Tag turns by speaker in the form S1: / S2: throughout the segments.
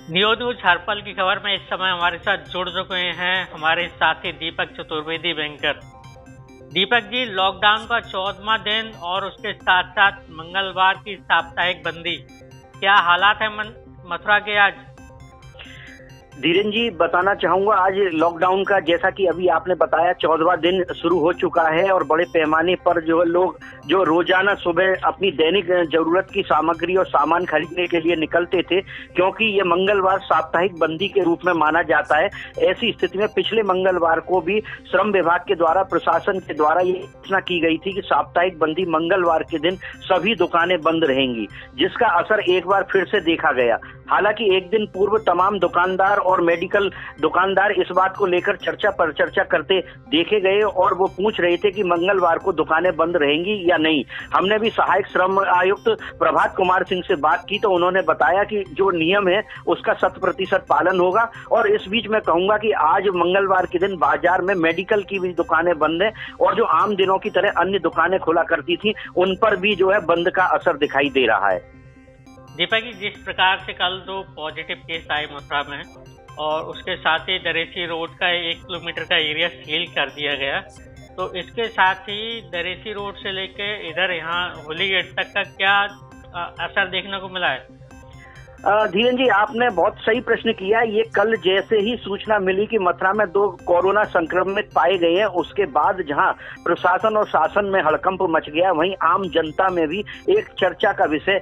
S1: Neo news हरपल की खबर में इस समय हमारे साथ जुड़ चुके हैं हमारे साथी दीपक चतुर्वेदी बैंकर। दीपक जी, लॉकडाउन का 14वां दिन और उसके साथ साथ मंगलवार की साप्ताहिक बंदी, क्या हालात है मथुरा के आज?
S2: धीरेन जी, बताना चाहूंगा आज लॉकडाउन का, जैसा कि अभी आपने बताया, 14वां दिन शुरू हो चुका है और बड़े पैमाने पर जो लोग जो रोजाना सुबह अपनी दैनिक जरूरत की सामग्री और सामान खरीदने के लिए निकलते थे, क्योंकि ये मंगलवार साप्ताहिक बंदी के रूप में माना जाता है। ऐसी स्थिति में पिछले मंगलवार को भी श्रम विभाग के द्वारा, प्रशासन के द्वारा ये घोषणा की गई थी कि साप्ताहिक बंदी मंगलवार के दिन सभी दुकानें बंद रहेंगी, जिसका असर एक बार फिर से देखा गया। हालांकि एक दिन पूर्व तमाम दुकानदार और मेडिकल दुकानदार इस बात को लेकर चर्चा पर चर्चा करते देखे गए और वो पूछ रहे थे कि मंगलवार को दुकानें बंद रहेंगी या नहीं। हमने भी सहायक श्रम आयुक्त प्रभात कुमार सिंह से बात की तो उन्होंने बताया कि जो नियम है उसका 100% पालन होगा। और इस बीच मैं कहूंगा कि आज मंगलवार के दिन बाजार में मेडिकल की भी दुकानें बंद हैं और जो आम दिनों की तरह अन्य दुकानें खुला करती थी उन पर भी जो है बंद का असर दिखाई दे रहा है।
S1: दीपक जी, जिस प्रकार से कल 2 पॉजिटिव केस आए मथुरा में और उसके साथ ही दरेसी रोड का 1 किलोमीटर का एरिया सील कर दिया गया, तो इसके साथ ही दरेसी रोड से लेके इधर यहाँ होली गेट तक का क्या असर देखने को मिला है?
S2: धीरेन जी, आपने बहुत सही प्रश्न किया। ये कल जैसे ही सूचना मिली कि मथुरा में 2 कोरोना संक्रमित पाए गए हैं, उसके बाद जहां प्रशासन और शासन में हड़कंप मच गया, वहीं आम जनता में भी एक चर्चा का विषय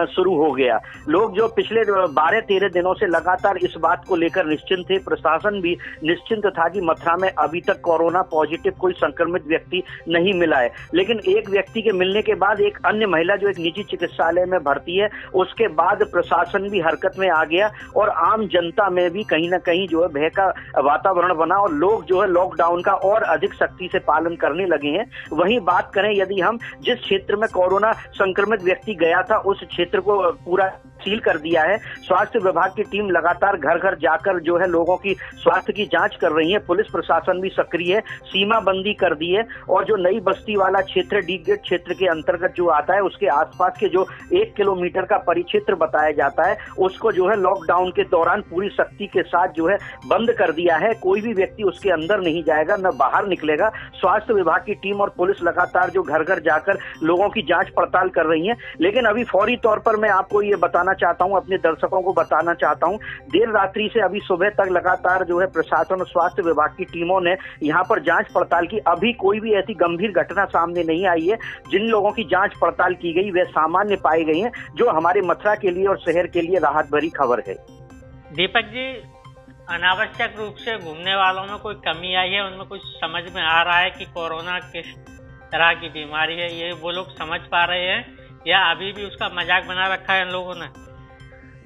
S2: शुरू हो गया। लोग जो पिछले 12-13 दिनों से लगातार इस बात को लेकर निश्चिंत थे, प्रशासन भी निश्चिंत था कि मथुरा में अभी तक कोरोना पॉजिटिव कोई संक्रमित व्यक्ति नहीं मिला है। लेकिन एक व्यक्ति के मिलने के बाद एक अन्य महिला जो एक निजी चिकित्सालय में भर्ती है, उसके बाद प्रशासन भी हरकत में आ गया और आम जनता में भी कहीं ना कहीं जो है भय का वातावरण बना और लोग जो है लॉकडाउन का और अधिक सख्ती से पालन करने लगे हैं। वहीं बात करें, यदि हम जिस क्षेत्र में कोरोना संक्रमित व्यक्ति गया था उस क्षेत्र को पूरा सील कर दिया है। स्वास्थ्य विभाग की टीम लगातार घर घर जाकर जो है लोगों की स्वास्थ्य की जांच कर रही है। पुलिस प्रशासन भी सक्रिय है, सीमा बंदी कर दी है और जो नई बस्ती वाला क्षेत्र, डी गेट क्षेत्र के अंतर्गत जो आता है, उसके आसपास के जो 1 किलोमीटर का परिक्षेत्र बताया जाता है, उसको जो है लॉकडाउन के दौरान पूरी सख्ती के साथ जो है बंद कर दिया है। कोई भी व्यक्ति उसके अंदर नहीं जाएगा, न बाहर निकलेगा। स्वास्थ्य विभाग की टीम और पुलिस लगातार जो घर घर जाकर लोगों की जांच पड़ताल कर रही है। लेकिन अभी फौरी तौर पर मैं आपको ये बताना चाहता हूं, अपने दर्शकों को बताना चाहता हूं, देर रात्रि से अभी सुबह तक लगातार जो है प्रशासन और स्वास्थ्य विभाग की टीमों ने यहां पर जांच पड़ताल की। अभी कोई भी ऐसी गंभीर घटना सामने नहीं आई है। जिन लोगों की जांच पड़ताल की गई वे सामान्य पाए गए हैं, जो हमारे मथुरा के लिए और शहर के लिए राहत भरी खबर है।
S1: दीपक जी, अनावश्यक रूप से घूमने वालों में कोई कमी आई है? उनमें कुछ समझ में आ रहा है कि कोरोना किस तरह की बीमारी है, ये वो लोग समझ पा रहे हैं या अभी भी उसका मजाक बना रखा है इन लोगों ने?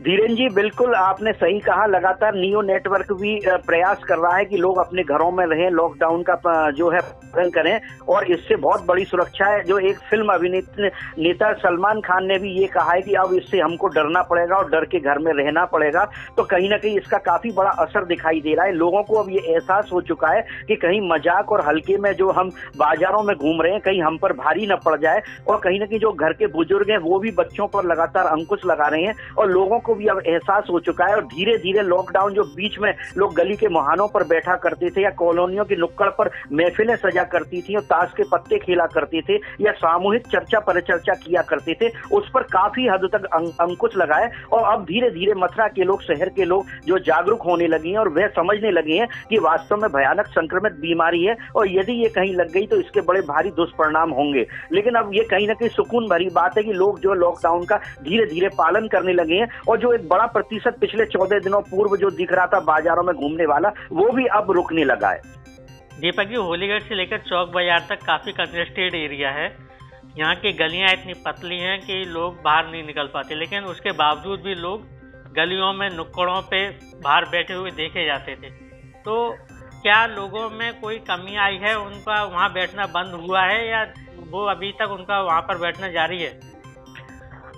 S2: धीरेन जी, बिल्कुल आपने सही कहा। लगातार नियो नेटवर्क भी प्रयास कर रहा है कि लोग अपने घरों में रहें, लॉकडाउन का जो है पालन करें और इससे बहुत बड़ी सुरक्षा है। जो एक फिल्म अभिनेता नेता सलमान खान ने भी ये कहा है कि अब इससे हमको डरना पड़ेगा और डर के घर में रहना पड़ेगा, तो कहीं ना कहीं इसका काफी बड़ा असर दिखाई दे रहा है। लोगों को अब ये एहसास हो चुका है कि कहीं मजाक और हल्के में जो हम बाजारों में घूम रहे हैं, कहीं हम पर भारी न पड़ जाए। और कहीं ना कहीं जो घर के बुजुर्ग हैं वो भी बच्चों पर लगातार अंकुश लगा रहे हैं और लोगों को भी अब एहसास हो चुका है। और धीरे धीरे लॉकडाउन, जो बीच में लोग गली के मुहानों पर बैठा करते थे या कॉलोनियों की नुक्कड़ पर महफिलें सजा करती थी और ताश के पत्ते खेला करते थे या सामूहिक चर्चा परिचर्चा किया करते थे, उस पर काफी हद तक अंकुश लगा है। और अब धीरे धीरे मथुरा के लोग, शहर के लोग जो जागरूक होने लगे हैं और वह समझने लगे हैं कि वास्तव में भयानक संक्रमित बीमारी है और यदि ये कहीं लग गई तो इसके बड़े भारी दुष्परिणाम होंगे। लेकिन अब ये कहीं ना कहीं सुकून भरी बात है कि लोग जो लॉकडाउन का धीरे धीरे पालन करने लगे हैं और जो एक बड़ा प्रतिशत पिछले 14 दिनों पूर्व जो दिख रहा था बाजारों में घूमने वाला, वो भी अब रुकने लगा है।
S1: दीपक जी, होलीगेट से लेकर चौक बाजार तक काफी कंजेस्टेड एरिया है। यहाँ की गलियां इतनी पतली हैं कि लोग बाहर नहीं निकल पाते, लेकिन उसके बावजूद भी लोग गलियों में, नुक्कड़ों पे बाहर बैठे हुए देखे जाते थे। तो क्या लोगों में कोई कमी आई है? उनका वहाँ बैठना बंद हुआ है या वो अभी तक उनका वहाँ पर बैठना जारी है?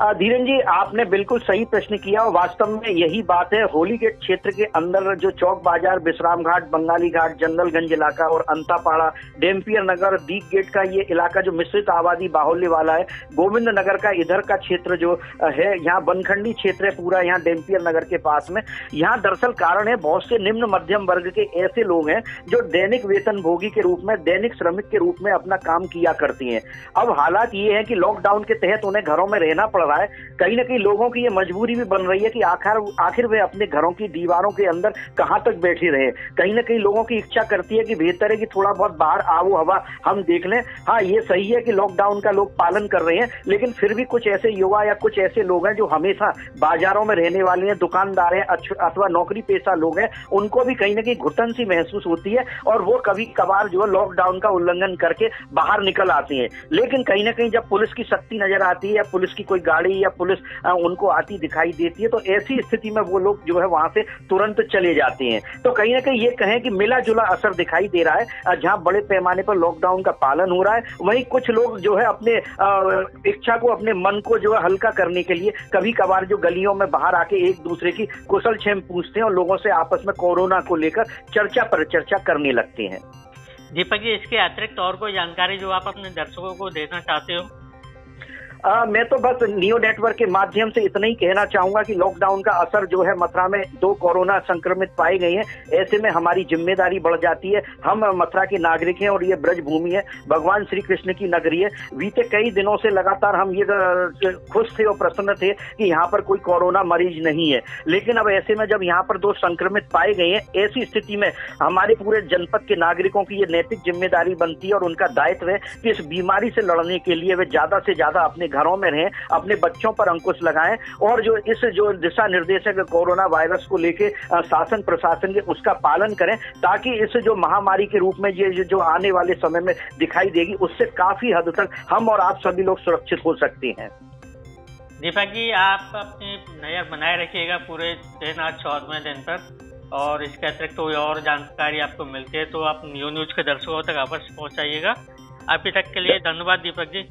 S2: धीरेन जी, आपने बिल्कुल सही प्रश्न किया और वास्तव में यही बात है। होली गेट क्षेत्र के अंदर जो चौक बाजार, विश्राम घाट, बंगाली घाट, जंगलगंज इलाका और अंतापाड़ा, डेम्पियर नगर, दीक गेट का ये इलाका जो मिश्रित आबादी बाहुल्य वाला है, गोविंद नगर का इधर का क्षेत्र जो है, यहाँ बनखंडी क्षेत्र है पूरा, यहाँ डेम्पियर नगर के पास में। यहाँ दरअसल कारण है, बहुत से निम्न मध्यम वर्ग के ऐसे लोग हैं जो दैनिक वेतन भोगी के रूप में, दैनिक श्रमिक के रूप में अपना काम किया करती हैं। अब हालात ये है कि लॉकडाउन के तहत उन्हें घरों में रहना पड़ रहा है। कहीं ना कहीं लोगों की ये मजबूरी भी बन रही है कि आखिर वे अपने घरों की दीवारों के अंदर कहां तक बैठे रहे। कहीं ना कहीं लोगों की इच्छा करती है कि बेहतर है कि थोड़ा बहुत बाहर आबो हवा हम देख लें। हाँ, ये सही है कि लॉकडाउन का लोग पालन कर रहे हैं, लेकिन फिर भी कुछ ऐसे युवा या कुछ ऐसे लोग हैं जो हमेशा बाजारों में रहने वाले हैं, दुकानदार हैं अथवा नौकरी पेशा लोग हैं, उनको भी कहीं ना कहीं घुटन सी महसूस होती है और वो कभी कभार जो है लॉकडाउन का उल्लंघन करके बाहर निकल आती है। लेकिन कहीं ना कहीं जब पुलिस की सख्ती नजर आती है या पुलिस की कोई गाड़ी या पुलिस उनको आती दिखाई देती है, तो ऐसी स्थिति में वो लोग जो है वहां से तुरंत चले जाते हैं। तो कहीं ना कहीं ये कहें कि मिला जुला असर दिखाई दे रहा है। जहां बड़े पैमाने पर लॉकडाउन का पालन हो रहा है, वहीं कुछ लोग जो है अपने इच्छा को, अपने मन को जो है हल्का करने के लिए कभी कभार जो गलियों में बाहर आके एक दूसरे की कुशल क्षेम पूछते हैं और लोगों से आपस में कोरोना को लेकर चर्चा पर चर्चा करने लगते हैं।
S1: दीपक जी, इसके अतिरिक्त और कोई जानकारी जो आप अपने दर्शकों को देना चाहते हो?
S2: मैं तो बस नियो नेटवर्क के माध्यम से इतना ही कहना चाहूंगा कि लॉकडाउन का असर जो है, मथुरा में 2 कोरोना संक्रमित पाए गए हैं, ऐसे में हमारी जिम्मेदारी बढ़ जाती है। हम मथुरा के नागरिक हैं और ये ब्रज भूमि है, भगवान श्री कृष्ण की नगरी है। बीते कई दिनों से लगातार हम ये खुश थे और प्रसन्न थे कि यहाँ पर कोई कोरोना मरीज नहीं है, लेकिन अब ऐसे में जब यहाँ पर 2 संक्रमित पाए गए हैं, ऐसी स्थिति में हमारे पूरे जनपद के नागरिकों की ये नैतिक जिम्मेदारी बनती है और उनका दायित्व है कि इस बीमारी से लड़ने के लिए वे ज्यादा से ज्यादा अपने घरों में रहें, अपने बच्चों पर अंकुश लगाएं और जो दिशा निर्देश है कोरोना वायरस को लेके शासन प्रशासन के, उसका पालन करें, ताकि इस जो महामारी के रूप में ये जो आने वाले समय में दिखाई देगी, उससे काफी हद तक हम और आप सभी लोग सुरक्षित हो सकते हैं।
S1: दीपक जी, आप अपनी नजर बनाए रखिएगा पूरे दिन, आज 14वें दिन पर, और इसके अतिरिक्त कोई और जानकारी आपको मिलती है तो आप न्यूज के दर्शकों तक अवश्य पहुंचाइएगा। अभी तक के लिए धन्यवाद दीपक जी।